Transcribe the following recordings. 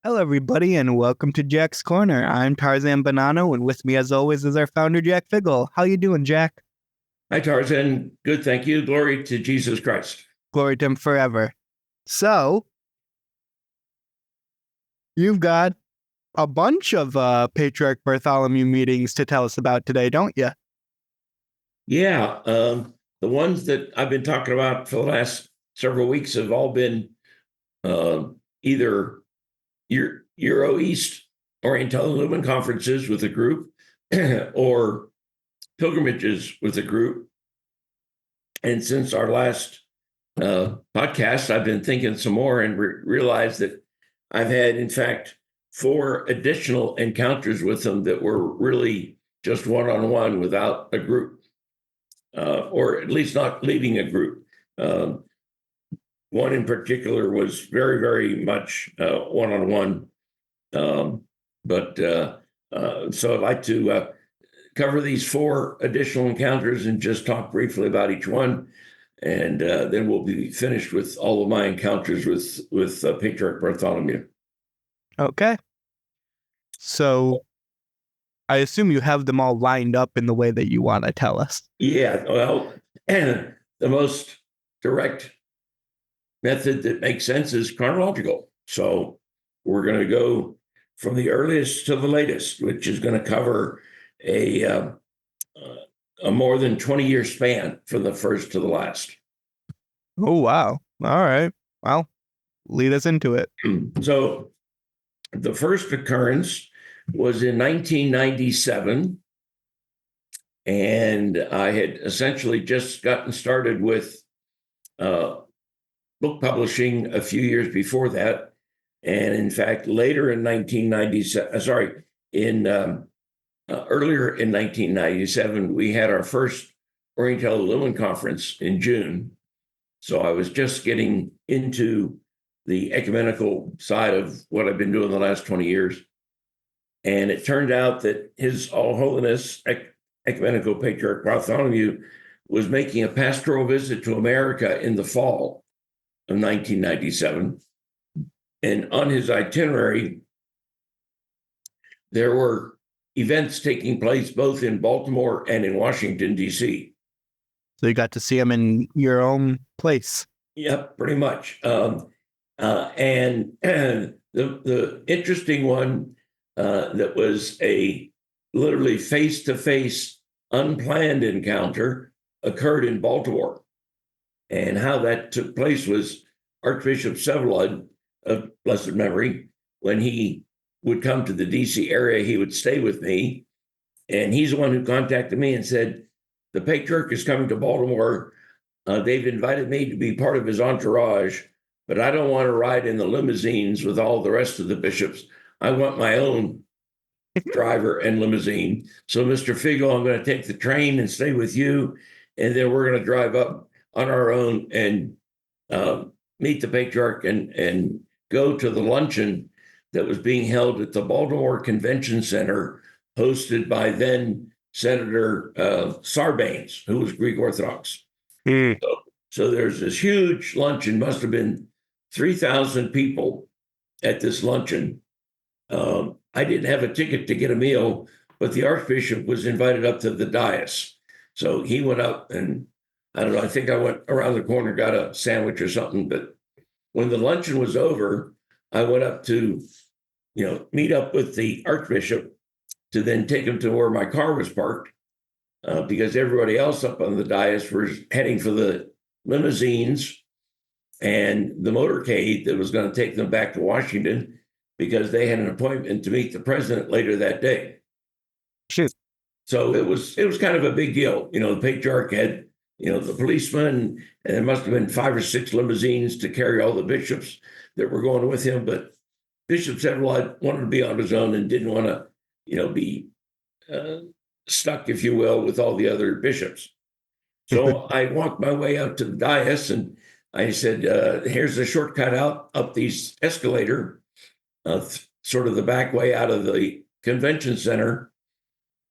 Hello, everybody, and welcome to Jack's Corner. I'm Tarzan Bonanno, and with me, as always, is our founder, Jack Figgle. How you doing, Jack? Hi, Tarzan. Good, thank you. Glory to Jesus Christ. Glory to him forever. So, you've got a bunch of Patriarch Bartholomew meetings to tell us about today, don't you? Yeah, the ones that I've been talking about for the last several weeks have all been either Euro East Oriental Lumen conferences with a group or pilgrimages with a group. And since our last podcast, I've been thinking some more and realized that I've had, in fact, four additional encounters with them that were really just one-on-one without a group, or at least not leading a group. Um, One in particular was very, very much one-on-one. Um, but so I'd like to cover these four additional encounters and just talk briefly about each one. And then we'll be finished with all of my encounters with Patriarch Bartholomew. Okay. So, I assume you have them all lined up in the way that you want to tell us. Yeah, well, and the most direct method that makes sense is chronological. So we're going to go from the earliest to the latest, which is going to cover a a more than 20-year span from the first to the last. Oh, wow. All right. Well, lead us into it. So the first occurrence was in 1997, and I had essentially just gotten started with book publishing a few years before that. And in fact, later in 1997, earlier in 1997, we had our first Oriental Lumen conference in June. So I was just getting into the ecumenical side of what I've been doing the last 20 years. And it turned out that His All Holiness Ecumenical Patriarch Bartholomew was making a pastoral visit to America in the fall of 1997. And on his itinerary, there were events taking place both in Baltimore and in Washington, D.C. So, you got to see them in your own place. Yep, pretty much. And the interesting one that was a literally face-to-face unplanned encounter occurred in Baltimore. And how that took place was Archbishop Sevlud of blessed memory, when he would come to the DC area, he would stay with me. And he's the one who contacted me and said, the Patriarch is coming to Baltimore. They've invited me to be part of his entourage, but I don't want to ride in the limousines with all the rest of the bishops. I want my own driver and limousine. So, Mr. Figo, I'm going to take the train and stay with you. And then we're going to drive up on our own and meet the Patriarch and go to the luncheon that was being held at the Baltimore Convention Center, hosted by then Senator Sarbanes, who was Greek Orthodox. Mm. So there's this huge luncheon, must have been 3,000 people at this luncheon. I didn't have a ticket to get a meal, but the Archbishop was invited up to the dais. So he went up and I don't know, I think I went around the corner, got a sandwich or something. But when the luncheon was over, I went up to, meet up with the Archbishop to then take him to where my car was parked, because everybody else up on the dais was heading for the limousines and the motorcade that was going to take them back to Washington because they had an appointment to meet the president later that day. Shoot. So it was kind of a big deal. The Patriarch had, the policeman, and there must have been 5 or 6 limousines to carry all the bishops that were going with him. But Bishop Sevlud wanted to be on his own and didn't want to, be stuck, if you will, with all the other bishops. So I walked my way up to the dais and I said, here's the shortcut up these escalator, sort of the back way out of the convention center.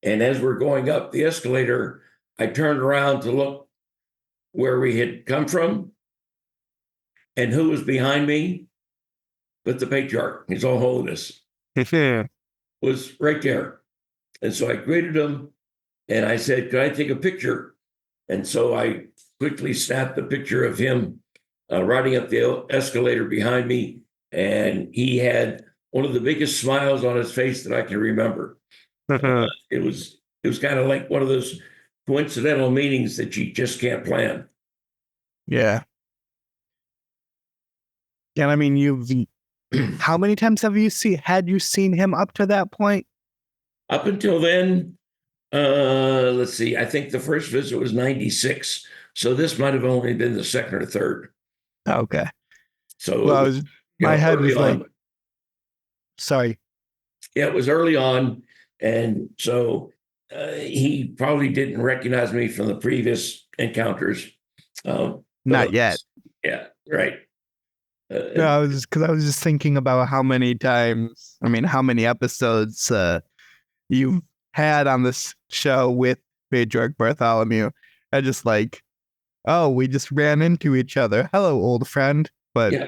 And as we're going up the escalator, I turned around to look where we had come from and who was behind me, but the patriarch, His All Holiness, was right there. And so I greeted him and I said, "Can I take a picture?" And so I quickly snapped a picture of him riding up the escalator behind me. And he had one of the biggest smiles on his face that I can remember. It was kind of like one of those coincidental meetings that you just can't plan. Yeah. And I mean, how many times had you seen him up to that point? Up until then, let's see, I think the first visit was 96. So this might have only been the second or third. Okay. So it Well, was, my head early was like, on. sorry. Yeah, it was early on. And so he probably didn't recognize me from the previous encounters. Not yet. Yeah, right. No, I was just thinking about how many times, I mean, how many episodes you've had on this show with Patriarch Bartholomew. I just like, oh, we just ran into each other. Hello, old friend. But yeah,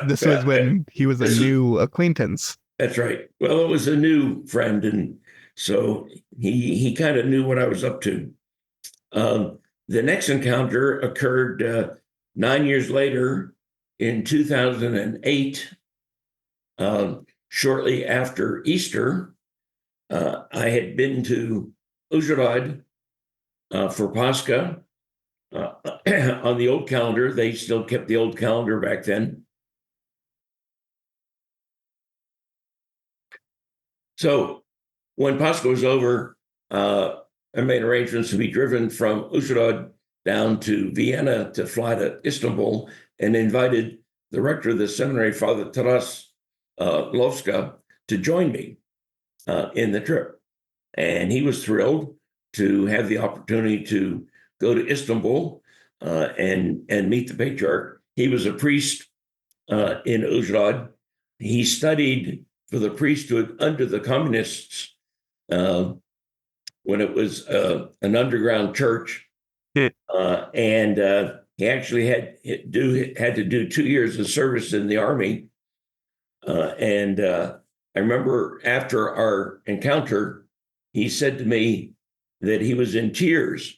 this was when he was a new acquaintance. That's right. Well, it was a new friend, and so he kind of knew what I was up to. The next encounter occurred 9 years later in 2008, shortly after Easter. I had been to Uzhhorod for Pascha on the old calendar. They still kept the old calendar back then. So when Pascha was over, I made arrangements to be driven from Uzhhorod down to Vienna to fly to Istanbul, and invited the rector of the seminary, Father Taras Lovska, to join me in the trip. And he was thrilled to have the opportunity to go to Istanbul and meet the patriarch. He was a priest in Uzhhorod. He studied for the priesthood under the communists when it was an underground church, and he actually had to do 2 years of service in the army. And I remember after our encounter, he said to me that he was in tears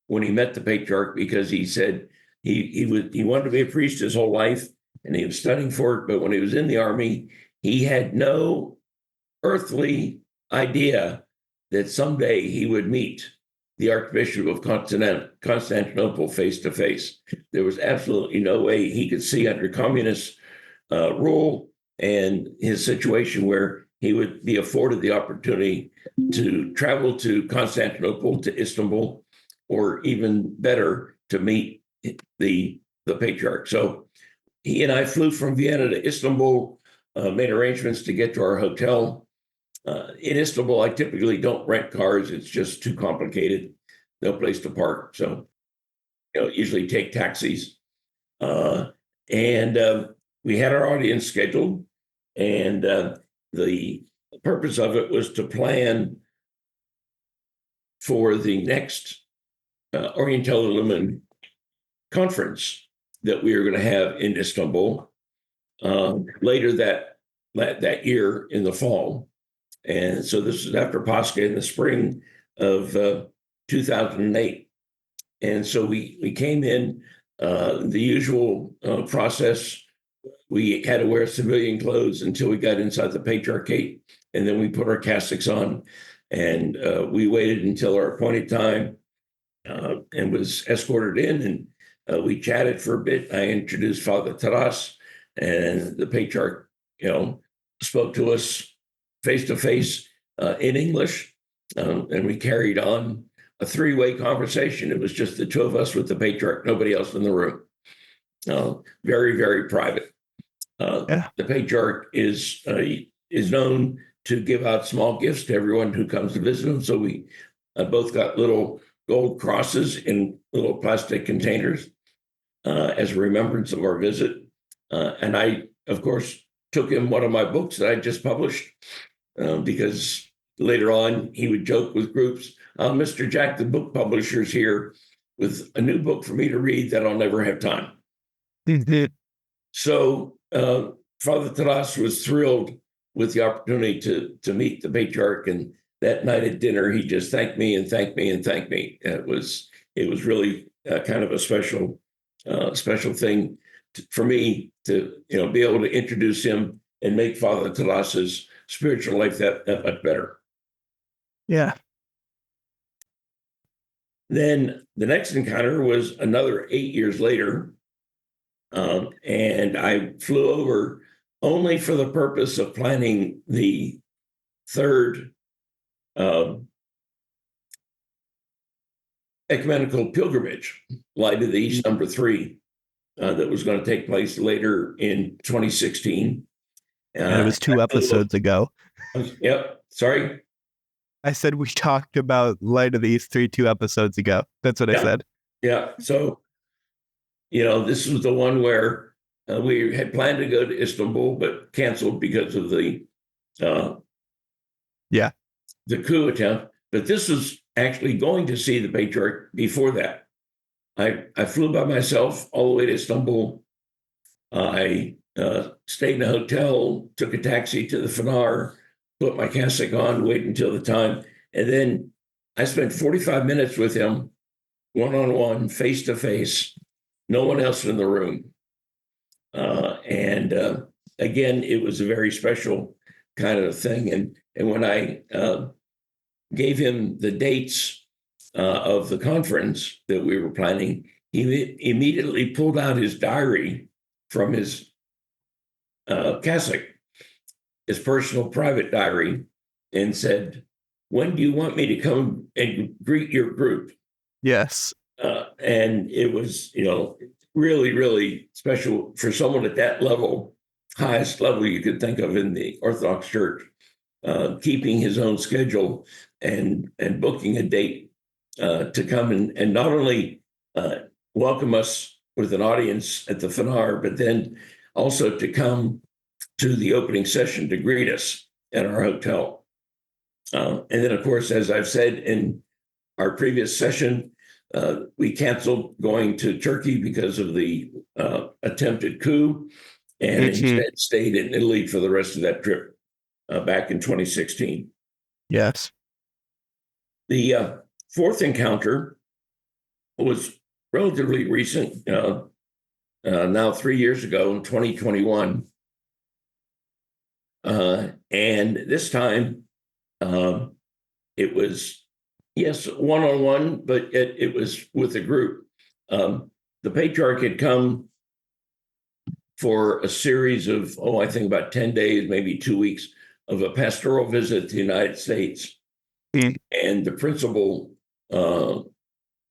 when he met the patriarch, because he said he wanted to be a priest his whole life, and he was studying for it. But when he was in the army, he had no earthly idea that someday he would meet the Archbishop of Constantinople face to face. There was absolutely no way he could see under communist rule and his situation where he would be afforded the opportunity to travel to Constantinople, to Istanbul, or even better, to meet the patriarch. So he and I flew from Vienna to Istanbul, made arrangements to get to our hotel. In Istanbul, I typically don't rent cars. It's just too complicated. No place to park. So, usually take taxis. And we had our audience scheduled. And the purpose of it was to plan for the next Oriental conference that we were going to have in Istanbul later that year in the fall. And so this is after Pascha in the spring of 2008. And so we came in the usual process. We had to wear civilian clothes until we got inside the Patriarchate, and then we put our cassocks on, and we waited until our appointed time and was escorted in, and we chatted for a bit. I introduced Father Taras, and the Patriarch, spoke to us face to face in English, and we carried on a three-way conversation. It was just the two of us with the patriarch, nobody else in the room. Very, very private. The patriarch is known to give out small gifts to everyone who comes to visit him. So we both got little gold crosses in little plastic containers as a remembrance of our visit. And I, of course, took him one of my books that I just published, because later on he would joke with groups, Mr. Jack, the book publisher's here with a new book for me to read that I'll never have time. So Father Taras was thrilled with the opportunity to meet the patriarch, and that night at dinner, he just thanked me and thanked me and thanked me. It was really kind of a special thing for me to be able to introduce him and make Father Taras's spiritual life that much better. Yeah. Then the next encounter was another 8 years later, and I flew over only for the purpose of planning the third ecumenical pilgrimage, Light of the East number 3, that was going to take place later in 2016. And it was 2 episodes ago. Yep. Sorry. I said we talked about Light of the East 2 episodes ago. That's what I said. Yeah. So, this was the one where we had planned to go to Istanbul, but canceled because of the coup attempt. But this was actually going to see the patriarch before that. I flew by myself all the way to Istanbul. I stayed in a hotel, took a taxi to the Fener, put my cassock on, waited until the time. And then I spent 45 minutes with him, one-on-one, face-to-face, no one else in the room. And again, it was a very special kind of thing. And when I gave him the dates of the conference that we were planning, he immediately pulled out his diary from his cassock, his personal private diary, and said, "When do you want me to come and greet your group?" Yes. And it was, really, really special for someone at that level, highest level you could think of in the Orthodox Church, keeping his own schedule and booking a date to come and not only welcome us with an audience at the Fener, but then also to come to the opening session to greet us at our hotel. And then, of course, as I've said in our previous session, we canceled going to Turkey because of the attempted coup, and instead stayed in Italy for the rest of that trip back in 2016. Yes. The fourth encounter was relatively recent, now 3 years ago in 2021. And this time it was, yes, one-on-one, but it was with a group. The patriarch had come for a series of, I think about 10 days, maybe 2 weeks, of a pastoral visit to the United States. And the principal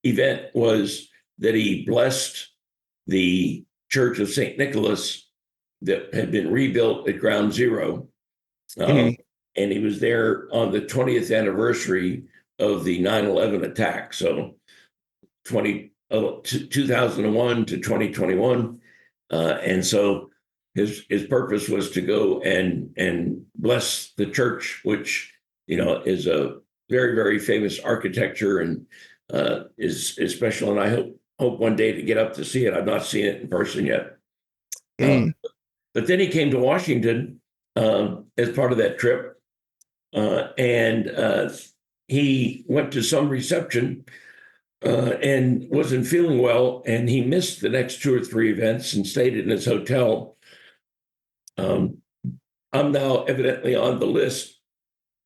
event was that he blessed the Church of St. Nicholas that had been rebuilt at Ground Zero. And he was there on the 20th anniversary of the 9/11 attack. So 2001 to 2021. And so his purpose was to go and bless the church, which, is a very, very famous architecture and is special. And I hope one day to get up to see it. I've not seen it in person yet. But then he came to Washington as part of that trip. And he went to some reception and wasn't feeling well. And he missed the next 2 or 3 events and stayed in his hotel. I'm now evidently on the list,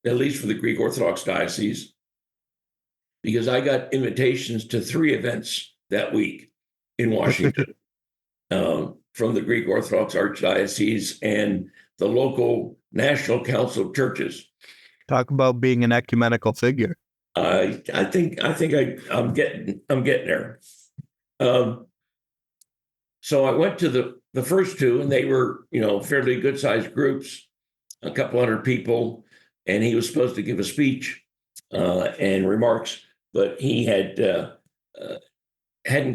at least for the Greek Orthodox Diocese, because I got invitations to 3 events that week in Washington from the Greek Orthodox Archdiocese and the local National Council of Churches. Talk about being an ecumenical figure. I think I'm getting there. So I went to the first 2, and they were, fairly good sized groups, a couple hundred people, and he was supposed to give a speech and remarks, but he hadn't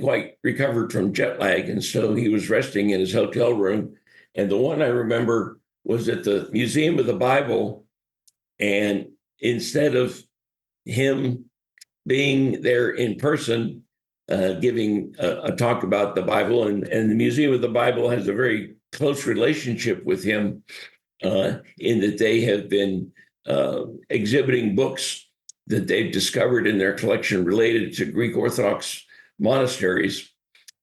quite recovered from jet lag, and so he was resting in his hotel room. And the one I remember was at the Museum of the Bible, and instead of him being there in person, giving a talk about the Bible, and the Museum of the Bible has a very close relationship with him in that they have been exhibiting books that they've discovered in their collection related to Greek Orthodox monasteries,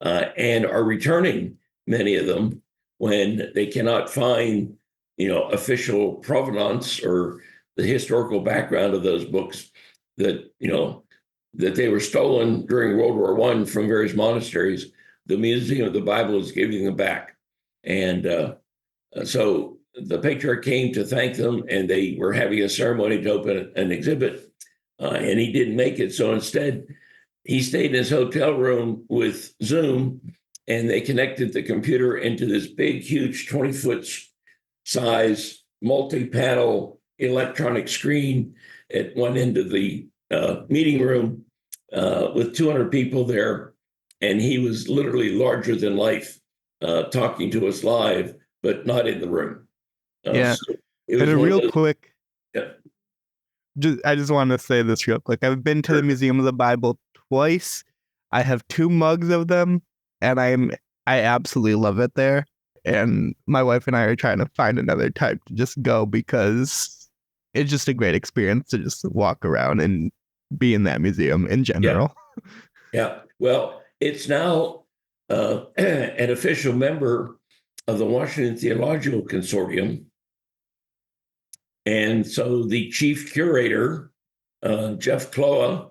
and are returning many of them when they cannot find, official provenance or the historical background of those books that, that they were stolen during World War I from various monasteries. The Museum of the Bible is giving them back. And so the patriarch came to thank them, and they were having a ceremony to open an exhibit, and he didn't make it. So instead, he stayed in his hotel room with Zoom, and they connected the computer into this big, huge 20-foot size multi-panel electronic screen at one end of the meeting room with 200 people there. And he was literally larger than life, talking to us live, but not in the room. Yeah. So it was And a real quick, yeah. I just want to say this real quick. I've been to the Museum of the Bible twice. I have 2 mugs of them, and I absolutely love it there. And my wife and I are trying to find another time to just go, because it's just a great experience to just walk around and be in that museum in general. Yeah. Well, it's now an official member of the Washington Theological Consortium. And so the chief curator, Jeff Cloa,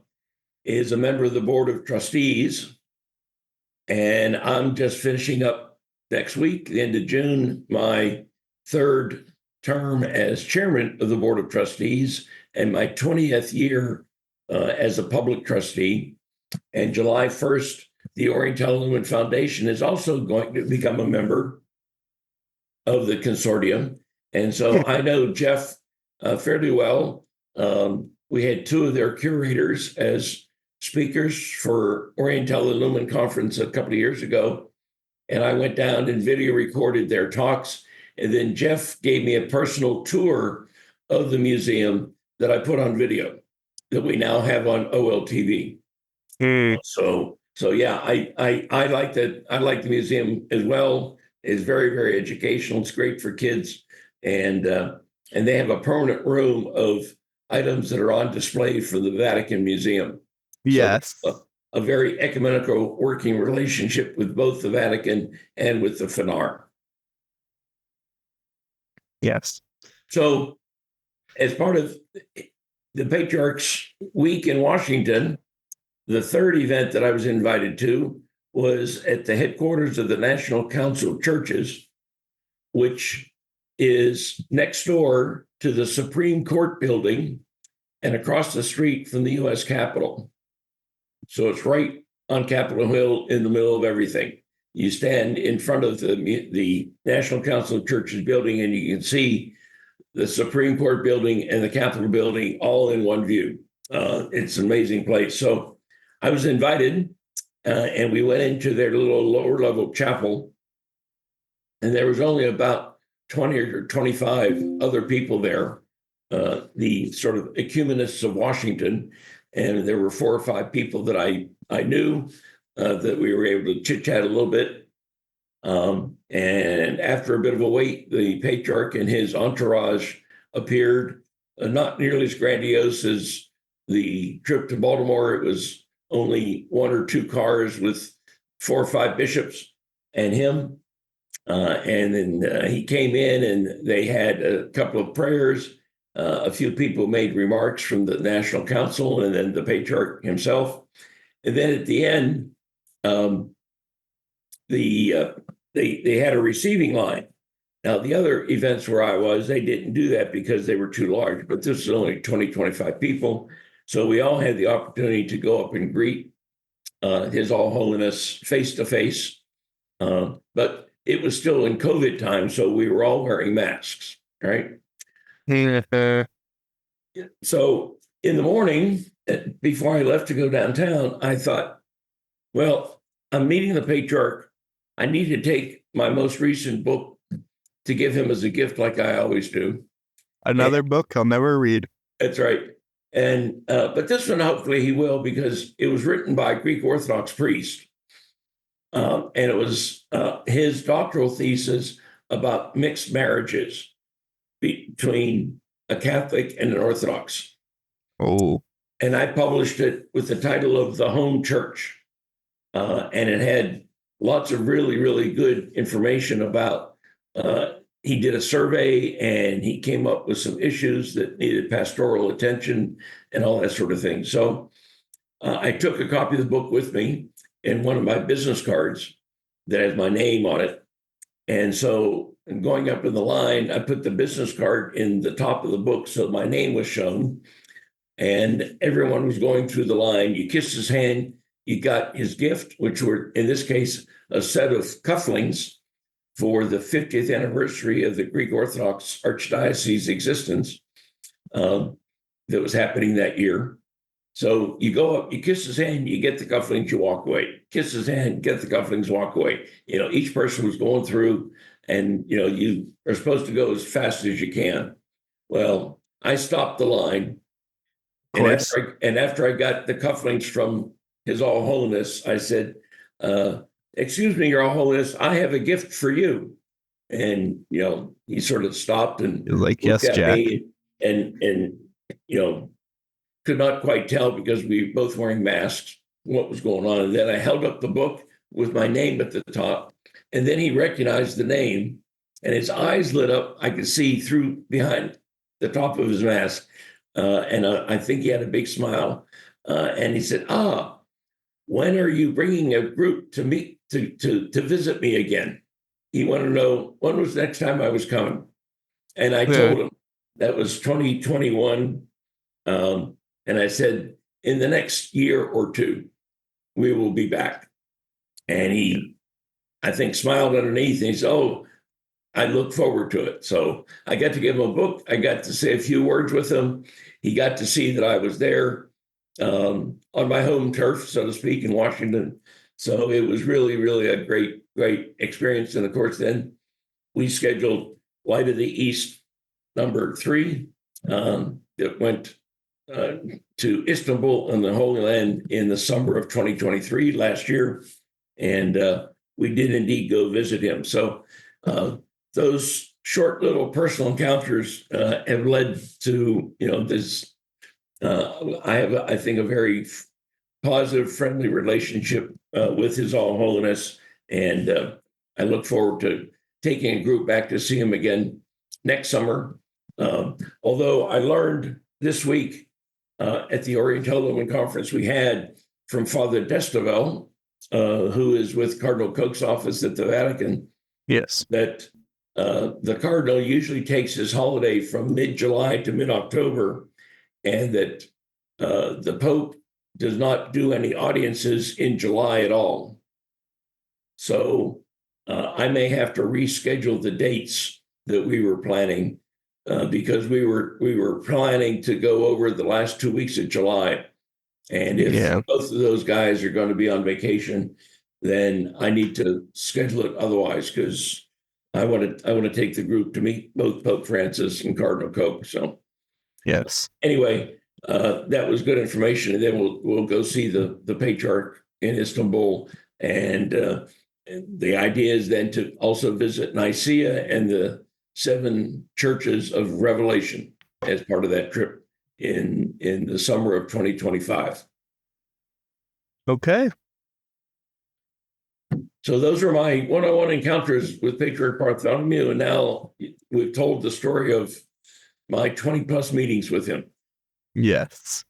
is a member of the board of trustees. And I'm just finishing up next week, the end of June, my 3rd term as chairman of the board of trustees and my 20th year as a public trustee. And July 1st, the Oriental Lumen Foundation is also going to become a member of the consortium. And so I know Jeff fairly well. We had 2 of their curators as speakers for Oriental Lumen Conference a couple of years ago. And I went down and video recorded their talks. And then Jeff gave me a personal tour of the museum that I put on video that we now have on OLTV. So yeah, I like that. I like the museum as well. It's very, very educational. It's great for kids, and they have a permanent room of items that are on display for the Vatican Museum. Yes. So, a very ecumenical working relationship with both the Vatican and with the FNAR. Yes. So, as part of the Patriarch's Week in Washington, the 3rd event that I was invited to was at the headquarters of the National Council of Churches, which is next door to the Supreme Court building and across the street from the U.S. Capitol. So it's right on Capitol Hill in the middle of everything. You stand in front of the National Council of Churches building, and you can see the Supreme Court building and the Capitol building all in one view. It's an amazing place. So I was invited, and we went into their little lower level chapel, and there was only about 20 or 25 other people there, the sort of ecumenists of Washington. And there were 4 or 5 people that I knew, that we were able to chit chat a little bit. And after a bit of a wait, the patriarch and his entourage appeared, not nearly as grandiose as the trip to Baltimore. It was only 1 or 2 cars with 4 or 5 bishops and him. And then he came in, and they had a couple of prayers. A few people made remarks from the National Council, and then the patriarch himself. And then at the end, they had a receiving line. Now, the other events where I was, they didn't do that because they were too large, but this is only 20, 25 people. So we all had the opportunity to go up and greet His All Holiness face to face. But it was still in COVID time, so we were all wearing masks, right? So in the morning, before I left to go downtown, I thought, well, I'm meeting the patriarch. I need to take my most recent book to give him as a gift, like I always do. Another book I'll never read. That's right. And but this one, hopefully he will, because it was written by a Greek Orthodox priest. And it was his doctoral thesis about mixed marriages between a Catholic and an Orthodox. Oh. And I published it with the title of The Home Church. And it had lots of really, really good information about, he did a survey and he came up with some issues that needed pastoral attention and all that sort of thing. So I took a copy of the book with me and one of my business cards that has my name on it. And so going up in the line, I put the business card in the top of the book so my name was shown. And everyone was going through the line. You kissed his hand, you got his gift, which were, in this case, a set of cufflinks for the 50th anniversary of the Greek Orthodox Archdiocese existence that was happening that year. So you go up, you kiss his hand, you get the cufflinks, you walk away. Kiss his hand, get the cufflinks, walk away. Each person was going through, and you are supposed to go as fast as you can. Well, I stopped the line. And after I got the cufflinks from His All Holiness, I said, "Excuse me, Your All Holiness, I have a gift for you." And he sort of stopped and like, looked "Yes, at Jack." me, and could not quite tell because we were both wearing masks what was going on. And then I held up the book with my name at the top, and then he recognized the name, and his eyes lit up. I could see through behind the top of his mask. And I think he had a big smile. And he said, when are you bringing a group to meet to visit me again? He wanted to know when was the next time I was coming. And I told him that was 2021. And I said, in the next year or two, we will be back. And he, I think, smiled underneath. And he said, "Oh, I look forward to it." So I got to give him a book. I got to say a few words with him. He got to see that I was there on my home turf, so to speak, in Washington. So it was really, really a great, great experience. And of course, then we scheduled Light of the East #3 that went to Istanbul and the Holy Land in the summer of 2023 last year. And we did indeed go visit him. So those short little personal encounters have led to this. I have, I think, a very positive, friendly relationship with His All Holiness, and I look forward to taking a group back to see him again next summer. Although I learned this week at the Oriental Lumen Conference we had from Father Destavel, who is with Cardinal Koch's office at the Vatican. Yes. That the Cardinal usually takes his holiday from mid-July to mid-October, and that the Pope does not do any audiences in July at all. So I may have to reschedule the dates that we were planning because we were planning to go over the last 2 weeks of July. And if both of those guys are going to be on vacation, then I need to schedule it otherwise, because I want to take the group to meet both Pope Francis and Cardinal Koch. So yes. Anyway, that was good information, and then we'll go see the Patriarch in Istanbul, and the idea is then to also visit Nicaea and the 7 churches of Revelation as part of that trip in the summer of 2025. Okay. So those are my one-on-one encounters with Patriarch Bartholomew, and now we've told the story of my 20 plus meetings with him. Yes.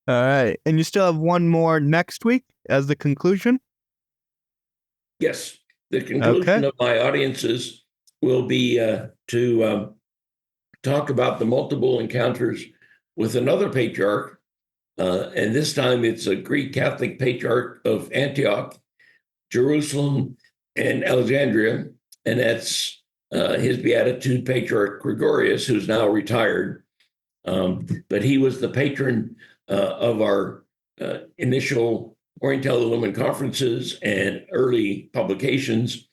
All right. And you still have one more next week as the conclusion? Yes. The conclusion of my audiences will be to talk about the multiple encounters with another patriarch. And this time it's a Greek Catholic patriarch of Antioch, Jerusalem, and Alexandria. And that's his Beatitude Patriarch Gregorius, who's now retired. But he was the patron of our initial Oriental Lumen conferences and early publications.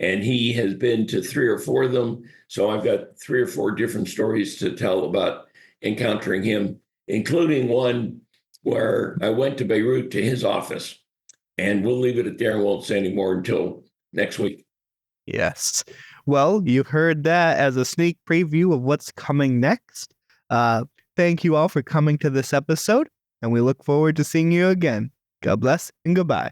And he has been to 3 or 4 of them. So I've got 3 or 4 different stories to tell about encountering him, including one where I went to Beirut to his office. And we'll leave it at there and won't say any more until next week. Yes. Well, you heard that as a sneak preview of what's coming next. Thank you all for coming to this episode, and we look forward to seeing you again. God bless and goodbye.